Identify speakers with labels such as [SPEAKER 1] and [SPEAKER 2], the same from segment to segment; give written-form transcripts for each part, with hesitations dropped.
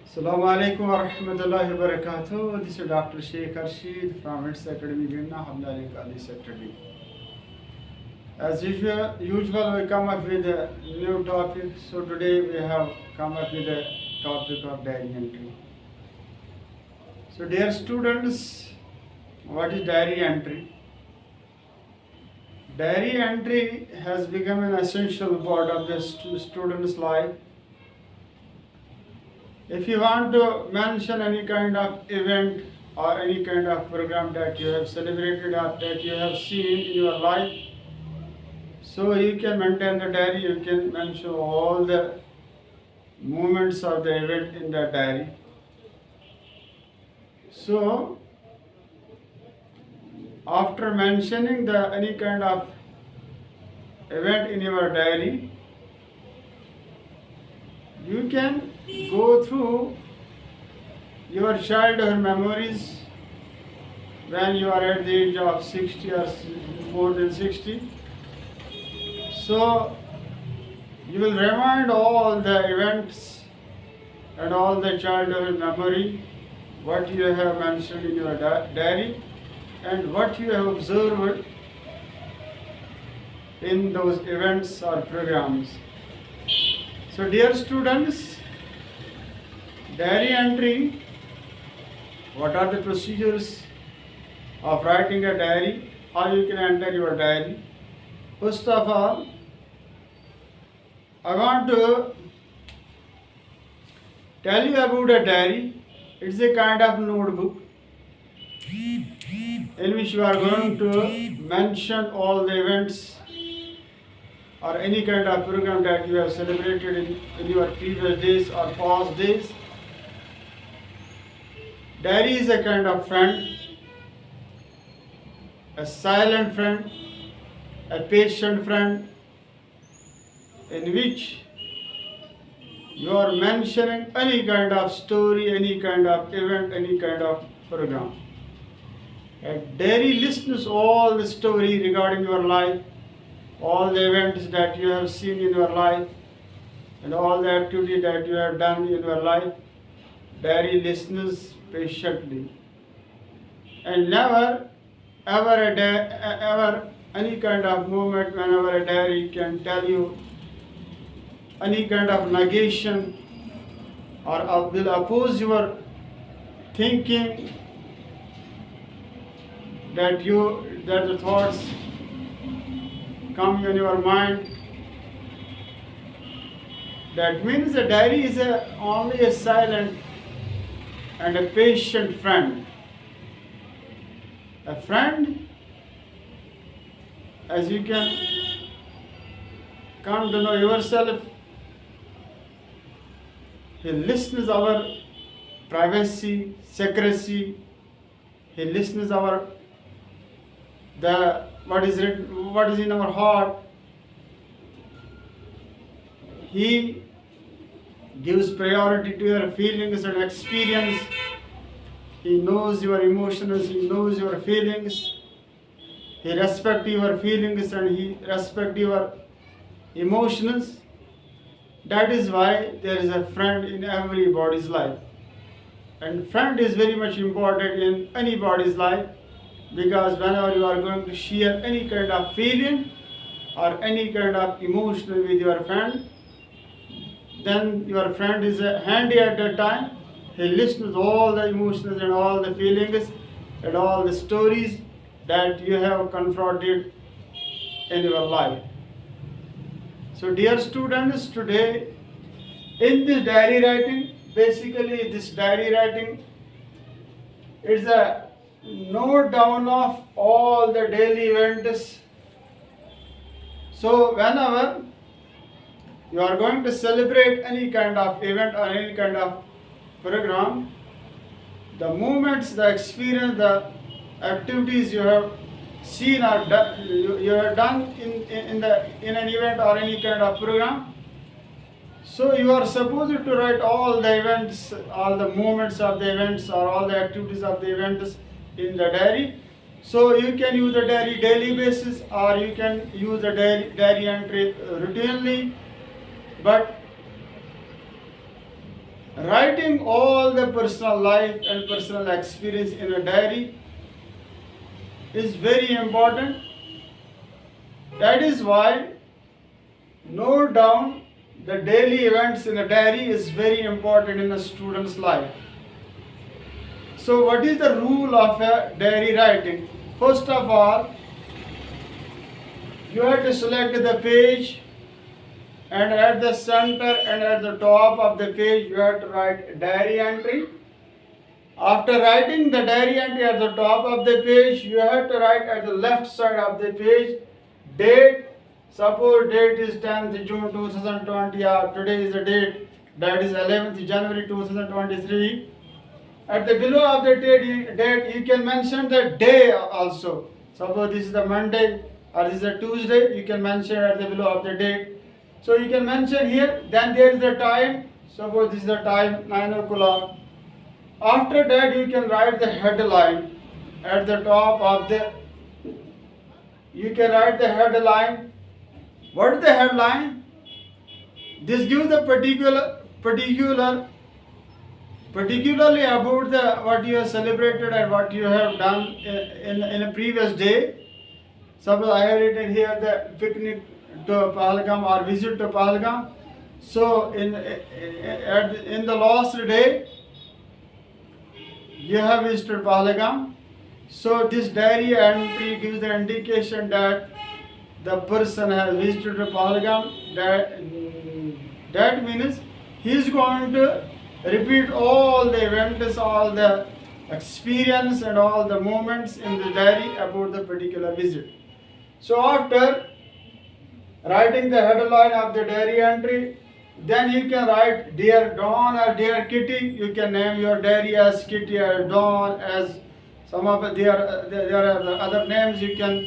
[SPEAKER 1] Assalamu alaikum wa rahmatullahi wa barakatuh. This is Dr. Sheikh Rashid from its Academy Ginna, Hamdani Kali Sector D. As usual, we come up with a new topic. So today we have come up with a topic of diary entry. So dear students, what is diary entry? Diary entry has become an essential part of the student's life. If you want to mention any kind of event or any kind of program that you have celebrated or that you have seen in your life, so you can maintain the diary, you can mention all the moments of the event in the diary. So, after mentioning any kind of event in your diary, you can go through your childhood memories when you are at the age of 60 or more than 60. So you will remind all the events and all the childhood memory, what you have mentioned in your diary and what you have observed in those events or programs. So dear students, diary entry, what are the procedures of writing a diary? How you can enter your diary? First of all, I want to tell you about a diary. It's a kind of notebook in which you are going to mention all the events or any kind of program that you have celebrated in your previous days or past days. Diary is a kind of friend, a silent friend, a patient friend, in which you are mentioning any kind of story, any kind of event, any kind of program. A diary listens all the story regarding your life, all the events that you have seen in your life, and all the activity that you have done in your life. Diary listens patiently, and never ever any kind of moment whenever a diary can tell you any kind of negation or will oppose your thinking, that the thoughts come in your mind. That means the diary is only a silent and a patient friend. A friend, as you can come to know yourself, he listens our privacy, secrecy. He listens what is in our heart. He gives priority to your feelings and experience. He knows your emotions, he knows your feelings. He respects your feelings and he respects your emotions. That is why there is a friend in everybody's life. And friend is very much important in anybody's life, because whenever you are going to share any kind of feeling or any kind of emotion with your friend, then your friend is handy at that time. He listens to all the emotions and all the feelings and all the stories that you have confronted in your life. So dear students, today in this diary writing, basically this diary writing is a note down of all the daily events. So whenever you are going to celebrate any kind of event or any kind of program, the moments, the experience, the activities you have seen or you have done in an event or any kind of program. So you are supposed to write all the events, all the moments of the events or all the activities of the events in the diary. So you can use the diary daily basis or you can use the diary entry routinely. But Writing all the personal life and personal experience in a diary is very important. That is why note down the daily events in a diary is very important in a student's life. So what is the rule of a diary writing? First of all, you have to select the page, and at the center and at the top of the page you have to write diary entry. After writing the diary entry at the top of the page, you have to write at the left side of the page date. Suppose date is 10th June 2020, or today is the date, that is 11th January 2023. At the below of the date you can mention the day also. Suppose this is the Monday or this is a Tuesday, you can mention at the below of the date. So you can mention here, then there is the time. Suppose this is the time 9 o'clock. After that you can write the headline at the top of the, you can write the headline. What is the headline? This gives the particularly about the what you have celebrated and what you have done in a previous day. Suppose I have written here the picnic to Pahalgam or visit to Pahalgam. So in the last day you have visited Pahalgam. So this diary entry gives the indication that the person has visited Pahalgam. That means he is going to repeat all the events, all the experience and all the moments in the diary about the particular visit. So after writing the headline of the diary entry, then you can write Dear Dawn or Dear Kitty. You can name your diary as Kitty or Dawn, as some of there are the other names. You can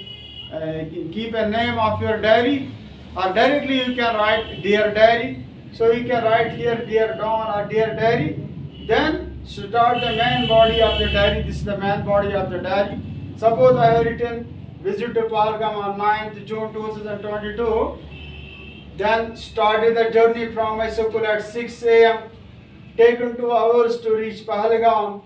[SPEAKER 1] keep a name of your diary, or directly you can write Dear Diary. So you can write here Dear Dawn or Dear Diary. Then start the main body of the diary. This is the main body of the diary. Suppose I have written visit to Pahalgam on 9th June 2022. Then started the journey from my school at 6 a.m. Taken 2 hours to reach Pahalgam.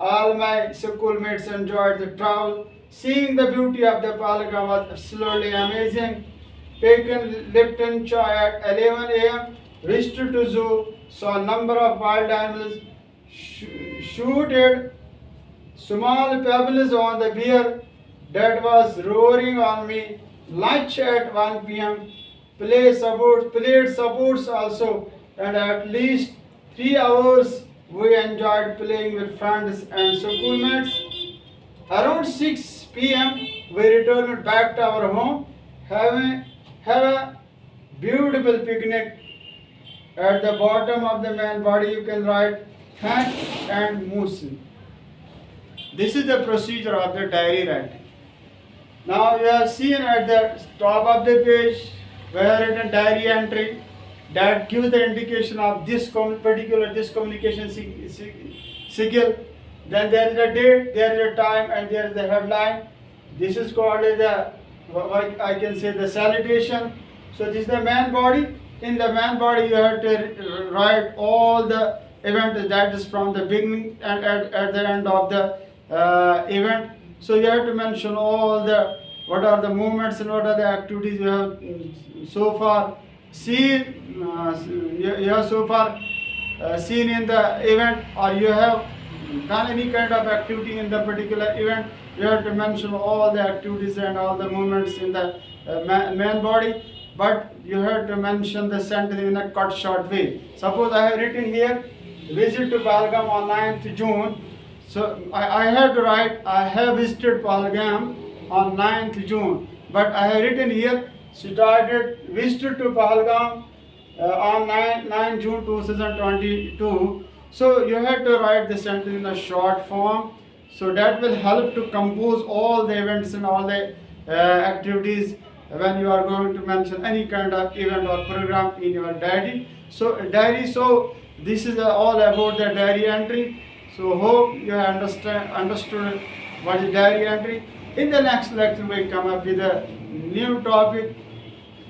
[SPEAKER 1] All my schoolmates enjoyed the travel. Seeing the beauty of the Pahalgam was absolutely amazing. Taken Lipton chai at 11 a.m. Reached to zoo. Saw a number of wild animals. Shooted small pebbles on the bear that was roaring on me. Lunch at 1 p.m. Played sports also, and at least 3 hours we enjoyed playing with friends and schoolmates. Around 6 p.m. we returned back to our home, have a beautiful picnic. At the bottom of the main body you can write thanks and Musi. This is the procedure of the diary writing. Now you have seen at the top of the page we have written diary entry that gives the indication of this communication signal. Then there is a date, there is a time, and there is the headline. This is called the, I can say, the salutation. So this is the main body. In the main body you have to write all the event that is from the beginning and at the end of the event. So you have to mention all the what are the movements and what are the activities you have so far seen. You have so far seen in the event, or you have done any kind of activity in the particular event. You have to mention all the activities and all the movements in the main body. But you have to mention the sentence in a cut short way. Suppose I have written here visit to Pahalgam on 9th June. So I have to write I have visited Pahalgam on 9th June. But I have written here started visited to Pahalgam on 9 June 2022. So you have to write the sentence in a short form. So that will help to compose all the events and all the activities when you are going to mention any kind of event or program in your diary. So this is all about the diary entry. So hope you have understood what is diary entry. In the next lecture we come up with a new topic.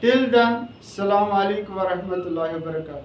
[SPEAKER 1] Till then, Assalamu alaikum wa rahmatullahi wa barakatuh.